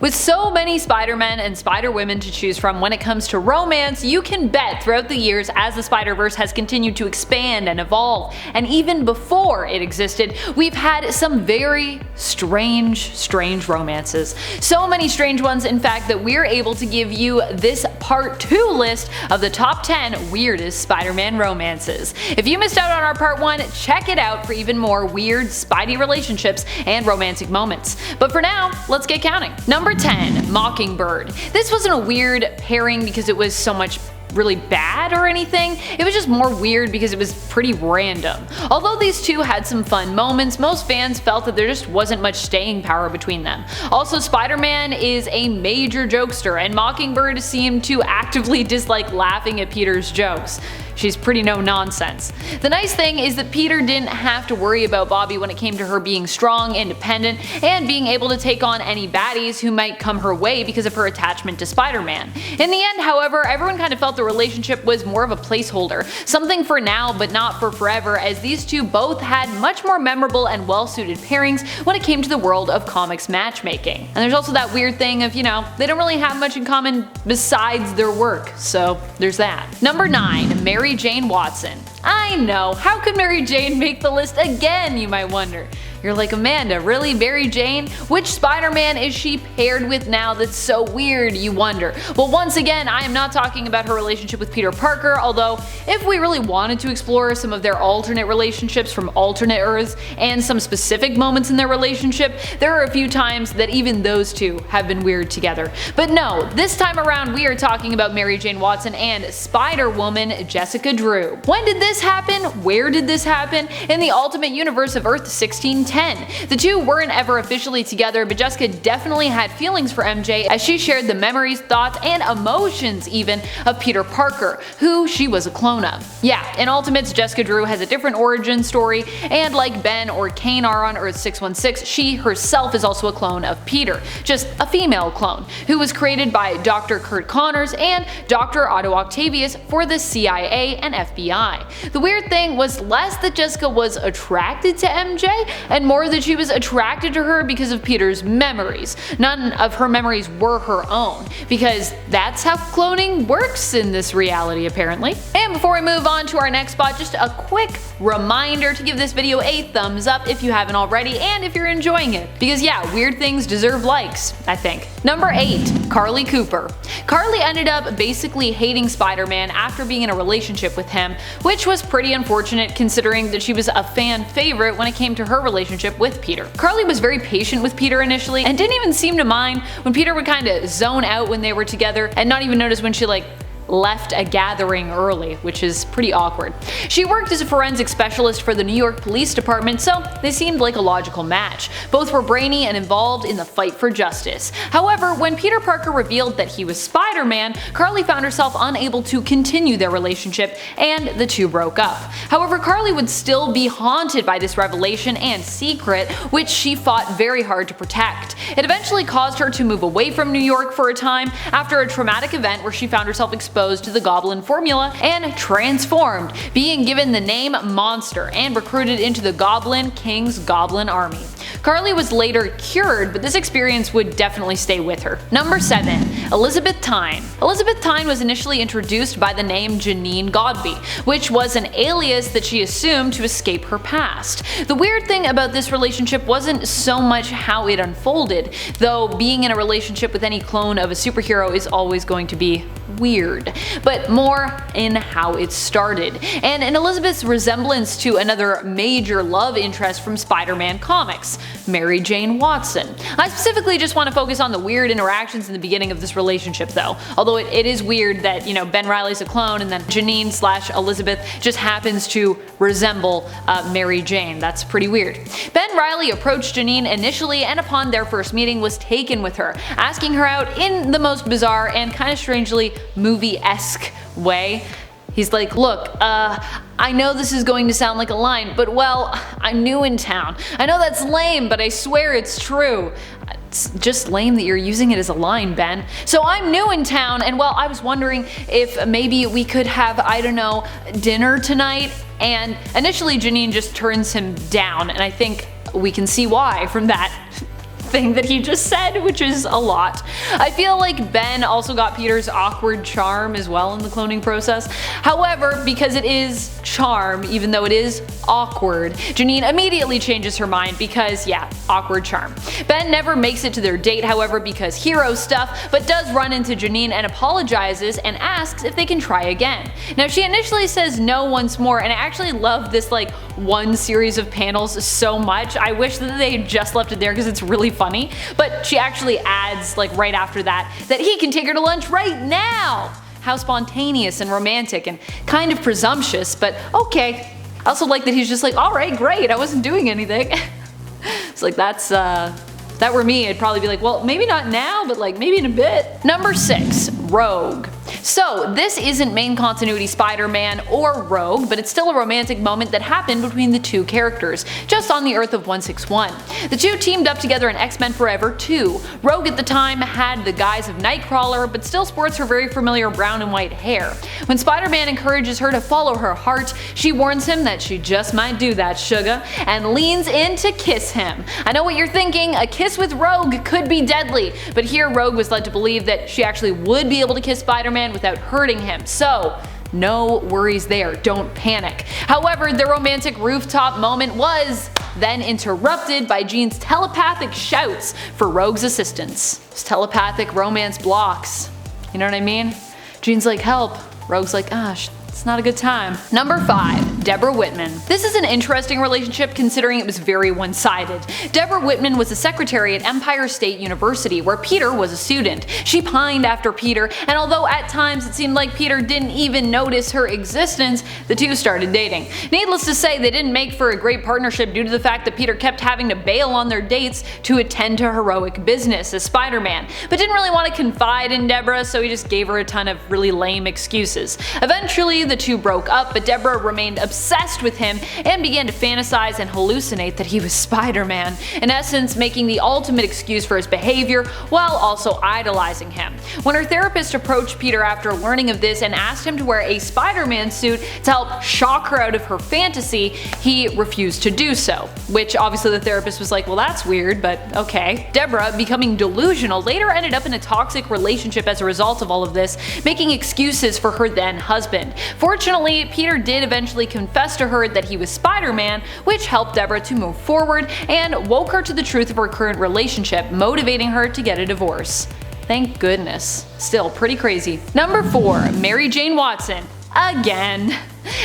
With so many Spider-Men and Spider-Women to choose from when it comes to romance, you can bet throughout the years as the Spider-Verse has continued to expand and evolve, and even before it existed, we've had some very strange romances. So many strange ones, in fact, that we're able to give you this part 2 list of the top 10 weirdest Spider-Man romances. If you missed out on our part 1, check it out for even more weird Spidey relationships and romantic moments. But for now, let's get counting. Number 10. Mockingbird. This wasn't a weird pairing because it was so much really bad or anything, it was just more weird because it was pretty random. Although these two had some fun moments, most fans felt that there just wasn't much staying power between them. Also, Spider-Man is a major jokester, and Mockingbird seemed to actively dislike laughing at Peter's jokes. She's pretty no nonsense. The nice thing is that Peter didn't have to worry about Bobby when it came to her being strong, independent, and being able to take on any baddies who might come her way because of her attachment to Spider-Man. In the end, however, everyone kind of felt the relationship was more of a placeholder, something for now but not for forever, as these two both had much more memorable and well-suited pairings when it came to the world of comics matchmaking. And there's also that weird thing of, they don't really have much in common besides their work, so there's that. Number 9. Mary Jane Watson. I know, how could Mary Jane make the list again, you might wonder? You're like, Amanda, really? Mary Jane? Which Spider-Man is she paired with now that's so weird, you wonder? Well, once again, I am not talking about her relationship with Peter Parker, although if we really wanted to explore some of their alternate relationships from alternate Earths and some specific moments in their relationship, there are a few times that even those two have been weird together. But no, this time around we are talking about Mary Jane Watson and Spider-Woman Jessica Drew. When did this happen? Where did this happen? In the Ultimate Universe of Earth 1610. The two weren't ever officially together, but Jessica definitely had feelings for MJ as she shared the memories, thoughts, and emotions even of Peter Parker, who she was a clone of. Yeah, in Ultimates, Jessica Drew has a different origin story, and like Ben or Kane are on Earth 616, she herself is also a clone of Peter, just a female clone, who was created by Dr. Kurt Connors and Dr. Otto Octavius for the CIA and FBI. The weird thing was less that Jessica was attracted to MJ, and more that she was attracted to her because of Peter's memories. None of her memories were her own, because that's how cloning works in this reality apparently. And before we move on to our next spot, just a quick reminder to give this video a thumbs up if you haven't already and if you're enjoying it. Because yeah, weird things deserve likes, I think. Number 8. Carly Cooper. Carly ended up basically hating Spider-Man after being in a relationship with him, which was pretty unfortunate considering that she was a fan favorite when it came to her relationship with Peter. Carly was very patient with Peter initially and didn't even seem to mind when Peter would kind of zone out when they were together and not even notice when she left a gathering early, which is pretty awkward. She worked as a forensic specialist for the New York Police Department, so they seemed like a logical match. Both were brainy and involved in the fight for justice. However, when Peter Parker revealed that he was Spider-Man, Carly found herself unable to continue their relationship, and the two broke up. However, Carly would still be haunted by this revelation and secret, which she fought very hard to protect. It eventually caused her to move away from New York for a time after a traumatic event where she found herself exposed to the Goblin formula and transformed, being given the name Monster and recruited into the Goblin King's Goblin Army. Carly was later cured, but this experience would definitely stay with her. Number 7. Elizabeth Tyne. Elizabeth Tyne was initially introduced by the name Janine Godby, which was an alias that she assumed to escape her past. The weird thing about this relationship wasn't so much how it unfolded, though being in a relationship with any clone of a superhero is always going to be weird, but more in how it started, and in Elizabeth's resemblance to another major love interest from Spider-Man comics, Mary Jane Watson. I specifically just want to focus on the weird interactions in the beginning of this relationship though, although it is weird that, Ben Reilly's a clone and then Janine/Elizabeth just happens to resemble Mary Jane. That's pretty weird. Ben Reilly approached Janine initially and upon their first meeting was taken with her, asking her out in the most bizarre and kind of strangely movie-esque way. He's like, look, I know this is going to sound like a line, but well, I'm new in town. I know that's lame, but I swear it's true. It's just lame that you're using it as a line, Ben. So I'm new in town, and well, I was wondering if maybe we could have, I don't know, dinner tonight? And initially Janine just turns him down, and I think we can see why from that thing that he just said, which is a lot. I feel like Ben also got Peter's awkward charm as well in the cloning process. However, because it is charm, even though it is awkward, Janine immediately changes her mind because, yeah, awkward charm. Ben never makes it to their date, however, because hero stuff, but does run into Janine and apologizes and asks if they can try again. Now, she initially says no once more, and I actually love this like one series of panels so much. I wish that they had just left it there because it's really funny, but she actually adds like right after that he can take her to lunch right now. How spontaneous and romantic and kind of presumptuous, but okay. I also like that he's just like, alright, great, I wasn't doing anything. It's like that's if that were me, I'd probably be like, well, maybe not now, but like maybe in a bit. Number 6. Rogue. So this isn't main continuity Spider-Man or Rogue, but it's still a romantic moment that happened between the two characters, just on the Earth of 161. The two teamed up together in X-Men Forever 2. Rogue at the time had the guise of Nightcrawler, but still sports her very familiar brown and white hair. When Spider-Man encourages her to follow her heart, she warns him that she just might do that, sugar, and leans in to kiss him. I know what you're thinking, a kiss with Rogue could be deadly, but here Rogue was led to believe that she actually would be able to kiss Spider-Man without hurting him, so no worries there, don't panic. However, the romantic rooftop moment was then interrupted by Jean's telepathic shouts for Rogue's assistance. Those telepathic romance blocks, you know what I mean? Jean's like, help. Rogue's like, it's not a good time. Number 5. Deborah Whitman. This is an interesting relationship considering it was very one-sided. Deborah Whitman was a secretary at Empire State University where Peter was a student. She pined after Peter, and although at times it seemed like Peter didn't even notice her existence, the two started dating. Needless to say, they didn't make for a great partnership due to the fact that Peter kept having to bail on their dates to attend to heroic business as Spider-Man, but didn't really want to confide in Deborah, so he just gave her a ton of really lame excuses. Eventually, the two broke up, but Deborah remained obsessed with him and began to fantasize and hallucinate that he was Spider-Man, in essence making the ultimate excuse for his behavior while also idolizing him. When her therapist approached Peter after learning of this and asked him to wear a Spider-Man suit to help shock her out of her fantasy, he refused to do so, which obviously the therapist was like, well, that's weird, but okay. Deborah, becoming delusional, later ended up in a toxic relationship as a result of all of this, making excuses for her then husband. Fortunately, Peter did eventually confess to her that he was Spider-Man, which helped Deborah to move forward and woke her to the truth of her current relationship, motivating her to get a divorce. Thank goodness. Still pretty crazy. Number 4. Mary Jane Watson. Again.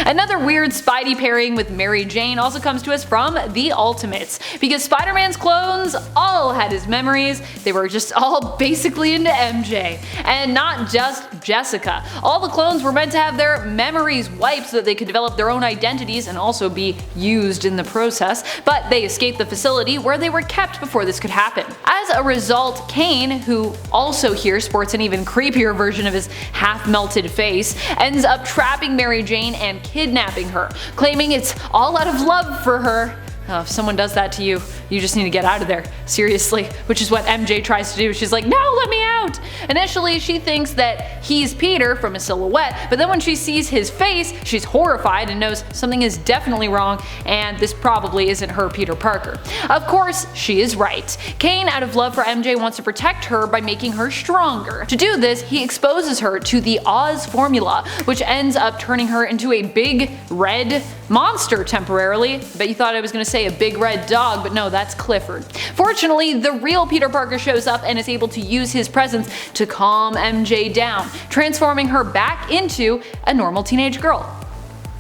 Another weird Spidey pairing with Mary Jane also comes to us from The Ultimates, because Spider-Man's clones all had his memories, they were just all basically into MJ. And not just Jessica. All the clones were meant to have their memories wiped so that they could develop their own identities and also be used in the process, but they escaped the facility where they were kept before this could happen. As a result, Kane, who also here sports an even creepier version of his half-melted face, ends up trapping Mary Jane and kidnapping her, claiming it's all out of love for her. Oh, if someone does that to you, you just need to get out of there. Seriously. Which is what MJ tries to do. She's like, no, let me out! Initially, she thinks that he's Peter from a silhouette, but then when she sees his face, she's horrified and knows something is definitely wrong, and this probably isn't her Peter Parker. Of course, she is right. Kane, out of love for MJ, wants to protect her by making her stronger. To do this, he exposes her to the Oz formula, which ends up turning her into a big red monster temporarily. Bet you thought I was gonna say a big red dog, but no, that's Clifford. Fortunately, the real Peter Parker shows up and is able to use his presence to calm MJ down, transforming her back into a normal teenage girl.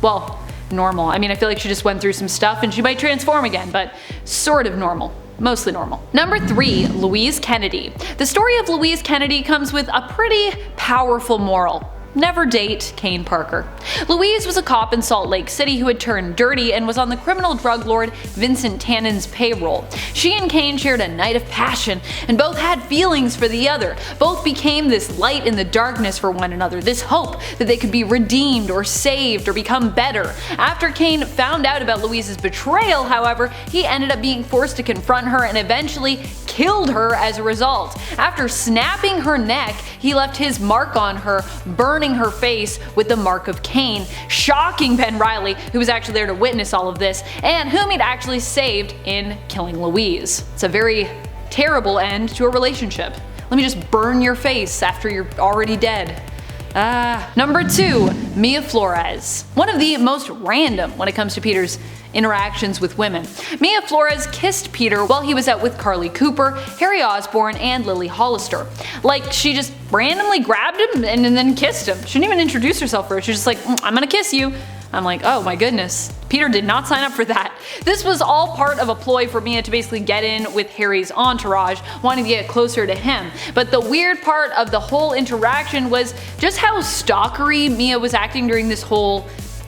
Well, normal. I mean, I feel like she just went through some stuff and she might transform again, but sort of normal. Mostly normal. Number 3. Louise Kennedy. The story of Louise Kennedy comes with a pretty powerful moral. Never date Kane Parker. Louise was a cop in Salt Lake City who had turned dirty and was on the criminal drug lord Vincent Tannen's payroll. She and Kane shared a night of passion, and both had feelings for the other. Both became this light in the darkness for one another, this hope that they could be redeemed or saved or become better. After Kane found out about Louise's betrayal, however, he ended up being forced to confront her and eventually killed her as a result. After snapping her neck, he left his mark on her, burning her face with the mark of Kane, shocking Ben Reilly, who was actually there to witness all of this, and whom he'd actually saved in killing Louise. It's a very terrible end to a relationship. Let me just burn your face after you're already dead. Number 2. Mia Flores. One of the most random when it comes to Peter's interactions with women. Mia Flores kissed Peter while he was out with Carly Cooper, Harry Osborn, and Lily Hollister. Like, she just randomly grabbed him and then kissed him. She didn't even introduce herself first. She was just like, I'm gonna kiss you. I'm like, oh my goodness. Peter did not sign up for that. This was all part of a ploy for Mia to basically get in with Harry's entourage, wanting to get closer to him. But the weird part of the whole interaction was just how stalkery Mia was acting during this whole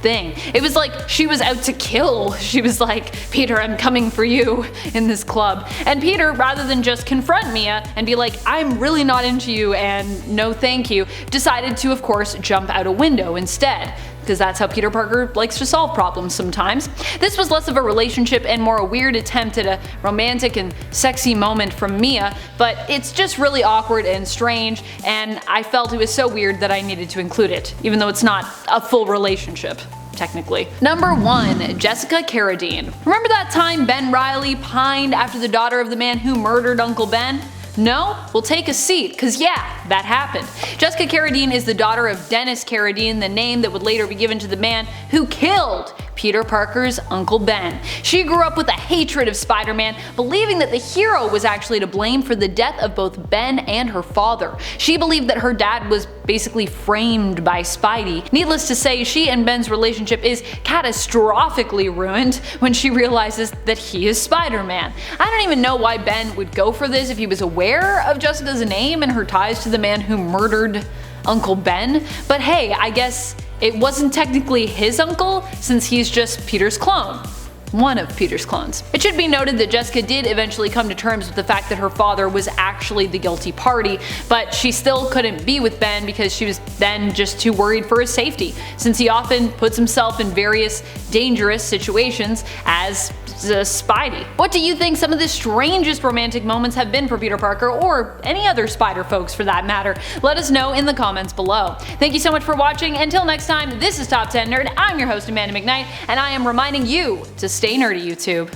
thing. It was like she was out to kill. She was like, Peter, I'm coming for you in this club. And Peter, rather than just confront Mia and be like, I'm really not into you and no thank you, decided to, of course, jump out a window instead. Because that's how Peter Parker likes to solve problems sometimes. This was less of a relationship and more a weird attempt at a romantic and sexy moment from Mia, but it's just really awkward and strange, and I felt it was so weird that I needed to include it, even though it's not a full relationship. Technically. Number 1. Jessica Carradine. Remember that time Ben Reilly pined after the daughter of the man who murdered Uncle Ben? No? Well, take a seat, cause yeah, that happened. Jessica Carradine is the daughter of Dennis Carradine, the name that would later be given to the man who killed Peter Parker's Uncle Ben. She grew up with a hatred of Spider-Man, believing that the hero was actually to blame for the death of both Ben and her father. She believed that her dad was basically framed by Spidey. Needless to say, she and Ben's relationship is catastrophically ruined when she realizes that he is Spider-Man. I don't even know why Ben would go for this if he was aware of Jessica's name and her ties to the man who murdered Uncle Ben, but hey, I guess it wasn't technically his uncle since he's just Peter's clone. One of Peter's clones. It should be noted that Jessica did eventually come to terms with the fact that her father was actually the guilty party, but she still couldn't be with Ben because she was then just too worried for his safety, since he often puts himself in various dangerous situations as Spidey. What do you think some of the strangest romantic moments have been for Peter Parker, or any other Spider folks for that matter? Let us know in the comments below. Thank you so much for watching. Until next time, this is Top 10 Nerd. I'm your host Amanda McKnight, and I am reminding you to stay nerdy, YouTube.